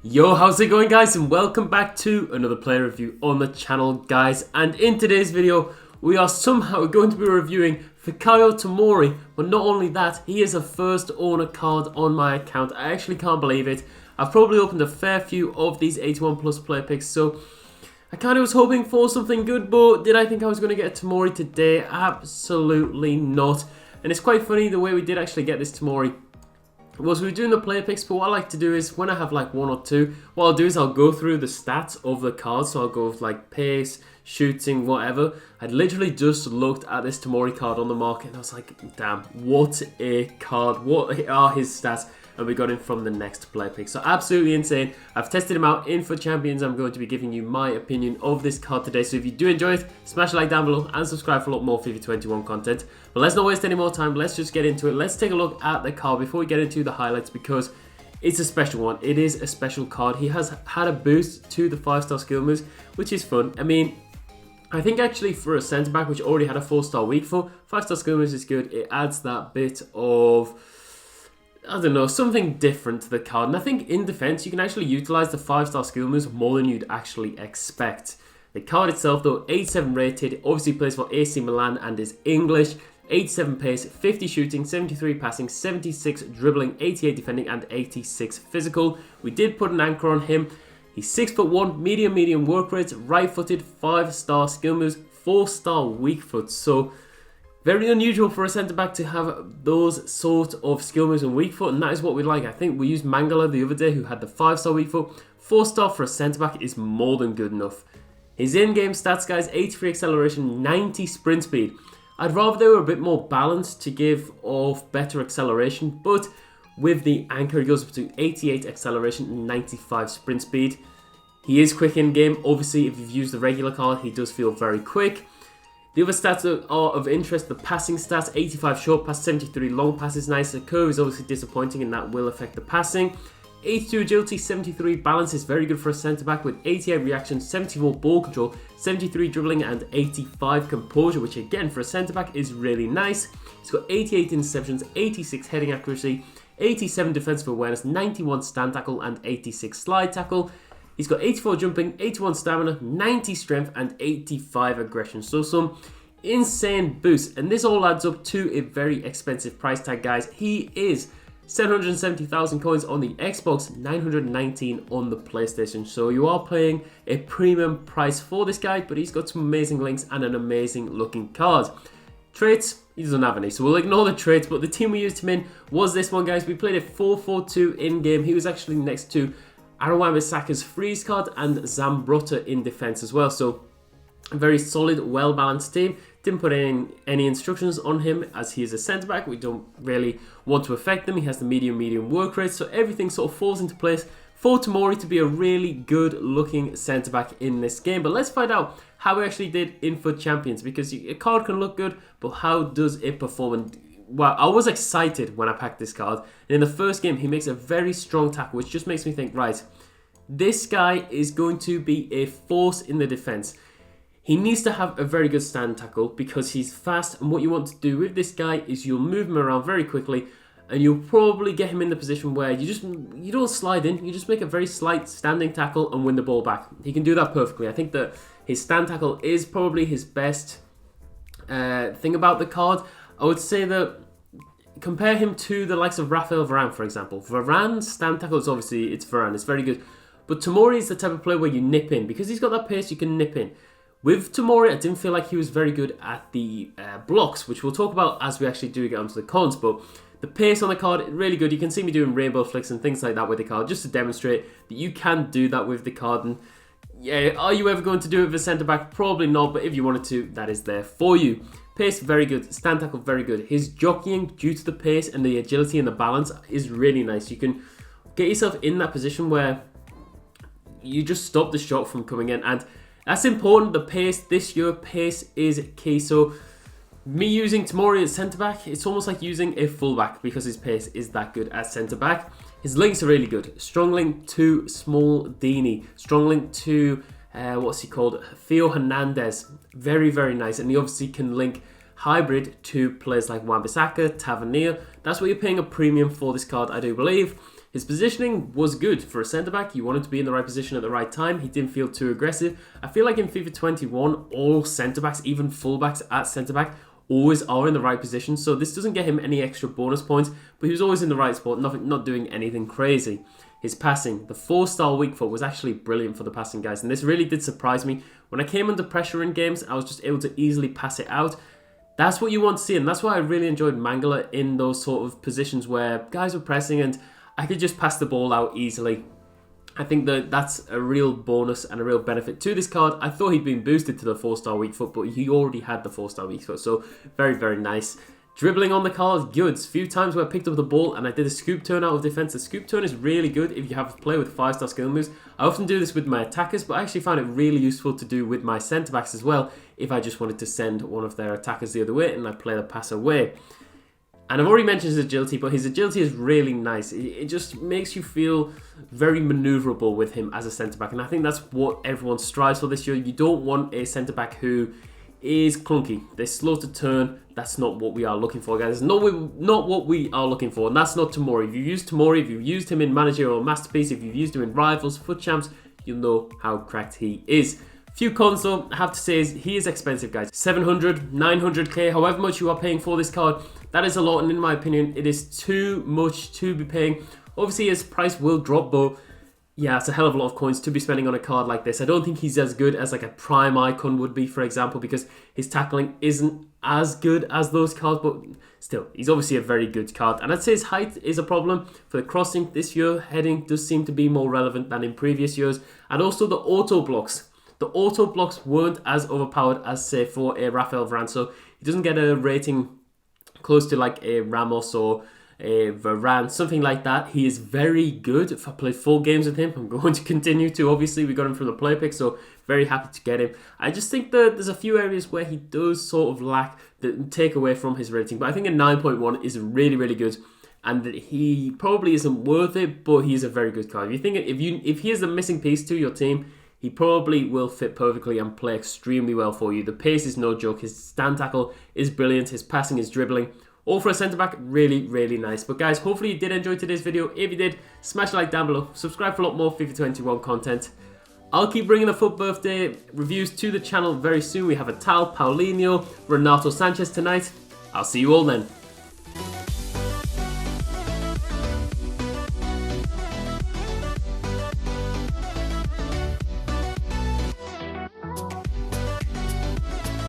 Yo, how's it going, guys, and welcome back to another player review on the channel, guys. And in today's video we are somehow going to be reviewing Fifa Tomori, but not only that, he is a first owner card on my account. I actually can't believe it. I've probably opened a fair few of these 81 plus player picks, so I kind of was hoping for something good, but did I think I was going to get a Tomori today? Absolutely not. And it's quite funny the way we did actually get this Tomori was we were doing the player picks, but what I like to do is when I have like one or two, what I'll do is I'll go through the stats of the cards. So I'll go with like pace, shooting, whatever. I'd literally just looked at this Tomori card on the market and I was like, damn, what a card. What are his stats? And we got him from the next player pick. So absolutely insane. I've tested him out in FUT Champions. I'm going to be giving you my opinion of this card today. So if you do enjoy it, smash a like down below and subscribe for a lot more FIFA 21 content. But let's not waste any more time. Let's just get into it. Let's take a look at the card before we get into the highlights, because it's a special one. It is a special card. He has had a boost to the 5-star skill moves, which is fun. I mean, I think actually for a centre-back which already had a 4-star weak foot, 5-star skill moves is good. It adds that bit of, I don't know, something different to the card. And I think in defense, you can actually utilize the 5-star skill moves more than you'd actually expect. The card itself, though, 87 rated, obviously plays for AC Milan and is English. 87 pace, 50 shooting, 73 passing, 76 dribbling, 88 defending, and 86 physical. We did put an anchor on him. He's 6'1", medium work rate, right-footed, 5-star skill moves, 4-star weak foot. So very unusual for a centre-back to have those sort of skill moves and weak foot, and that is what we like. I think we used Mangala the other day, who had the 5-star weak foot. 4-star for a centre-back is more than good enough. His in-game stats, guys, 83 acceleration, 90 sprint speed. I'd rather they were a bit more balanced to give off better acceleration, but with the anchor, he goes up to 88 acceleration and 95 sprint speed. He is quick in-game. Obviously, if you've used the regular card, he does feel very quick. The other stats that are of interest, the passing stats, 85 short pass, 73 long pass is nice. The curve is obviously disappointing and that will affect the passing. 82 agility, 73 balance is very good for a centre-back with 88 reaction, 74 ball control, 73 dribbling and 85 composure, which again for a centre-back is really nice. He's got 88 interceptions, 86 heading accuracy, 87 defensive awareness, 91 stand tackle and 86 slide tackle. He's got 84 jumping, 81 stamina, 90 strength and 85 aggression. So some insane boosts, and this all adds up to a very expensive price tag, guys. He is 770,000 coins on the Xbox, 919 on the PlayStation. So you are paying a premium price for this guy, but he's got some amazing links and an amazing looking card. Traits, he doesn't have any, so we'll ignore the traits, but the team we used him in was this one, guys. We played a 4-4-2 in-game. He was actually next to Wan-Bissaka's freeze card and Zambrotta in defense as well. So a very solid, well-balanced team. Didn't put any instructions on him as he is a centre-back. We don't really want to affect them. He has the medium work rate, so everything sort of falls into place for Tomori to be a really good-looking centre-back in this game. But let's find out how he actually did in FUT Champions, because a card can look good, but how does it perform? And well, I was excited when I packed this card. And in the first game, he makes a very strong tackle, which just makes me think, right, this guy is going to be a force in the defense. He needs to have a very good stand tackle because he's fast, and what you want to do with this guy is you'll move him around very quickly and you'll probably get him in the position where you don't slide in, you just make a very slight standing tackle and win the ball back. He can do that perfectly. I think that his stand tackle is probably his best thing about the card. I would say that compare him to the likes of Raphael Varane, for example. Varane's stand tackle is obviously, it's Varane, it's very good. But Tomori is the type of player where you nip in. Because he's got that pace, you can nip in. With Tomori, I didn't feel like he was very good at the blocks, which we'll talk about as we actually do get onto the cons. But the pace on the card, really good. You can see me doing rainbow flicks and things like that with the card, just to demonstrate that you can do that with the card. And yeah, are you ever going to do it with a centre-back? Probably not, but if you wanted to, that is there for you. Pace, very good. Stand tackle, very good. His jockeying, due to the pace and the agility and the balance, is really nice. You can get yourself in that position where you just stop the shot from coming in, and that's important. The pace this year, pace is key. So me using Tomori as centre-back, it's almost like using a full-back because his pace is that good as centre-back. His links are really good. Strong link to Small Dini. Strong link to, what's he called? Theo Hernandez. Very, very nice. And he obviously can link hybrid to players like Wan-Bissaka, Tavernier. That's what you're paying a premium for this card, I do believe. His positioning was good for a centre-back. You wanted to be in the right position at the right time. He didn't feel too aggressive. I feel like in FIFA 21, all centre-backs, even full-backs at centre-back, always are in the right position. So this doesn't get him any extra bonus points, but he was always in the right spot, not doing anything crazy. His passing, the 4-star weak foot was actually brilliant for the passing, guys. And this really did surprise me. When I came under pressure in games, I was just able to easily pass it out. That's what you want to see. And that's why I really enjoyed Mangala in those sort of positions where guys were pressing and I could just pass the ball out easily. I think that that's a real bonus and a real benefit to this card. I thought he'd been boosted to the 4-star weak foot, but he already had the 4-star weak foot. So very, very nice. Dribbling on the card, good. A few times where I picked up the ball and I did a scoop turn out of defense. The scoop turn is really good if you have a player with 5-star skill moves. I often do this with my attackers, but I actually found it really useful to do with my centre-backs as well if I just wanted to send one of their attackers the other way and I play the pass away. And I've already mentioned his agility, but his agility is really nice. It just makes you feel very manoeuvrable with him as a centre-back. And I think that's what everyone strives for this year. You don't want a centre-back who is clunky. They're slow to turn. That's not what we are looking for, guys. Not what we are looking for. And that's not Tomori. If you've used Tomori, if you've used him in Managerial Masterpiece, if you've used him in Rivals, Foot Champs, you'll know how cracked he is. Few cons though, I have to say, is he is expensive, guys. 700, 900k, however much you are paying for this card, that is a lot, and in my opinion, it is too much to be paying. Obviously, his price will drop, but yeah, it's a hell of a lot of coins to be spending on a card like this. I don't think he's as good as like a Prime Icon would be, for example, because his tackling isn't as good as those cards, but still, he's obviously a very good card. And I'd say his height is a problem for the crossing this year. Heading does seem to be more relevant than in previous years. And also the auto blocks. The auto blocks weren't as overpowered as, say, for a Rafael Varane, so he doesn't get a rating close to like a Ramos or a Varane, something like that. He is very good. If I play 4 games with him, I'm going to continue to. Obviously, we got him from the play pick, so very happy to get him. I just think that there's a few areas where he does sort of lack, that take away from his rating, but I think a 9.1 is really, really good. And that he probably isn't worth it, but he is a very good card. If you think if he is the missing piece to your team, he probably will fit perfectly and play extremely well for you. The pace is no joke. His stand tackle is brilliant. His passing is dribbling. All for a centre-back, really, really nice. But guys, hopefully you did enjoy today's video. If you did, smash a like down below. Subscribe for a lot more FIFA 21 content. I'll keep bringing the FUT birthday reviews to the channel very soon. We have a Tal, Paulinho, Renato Sanchez tonight. I'll see you all then.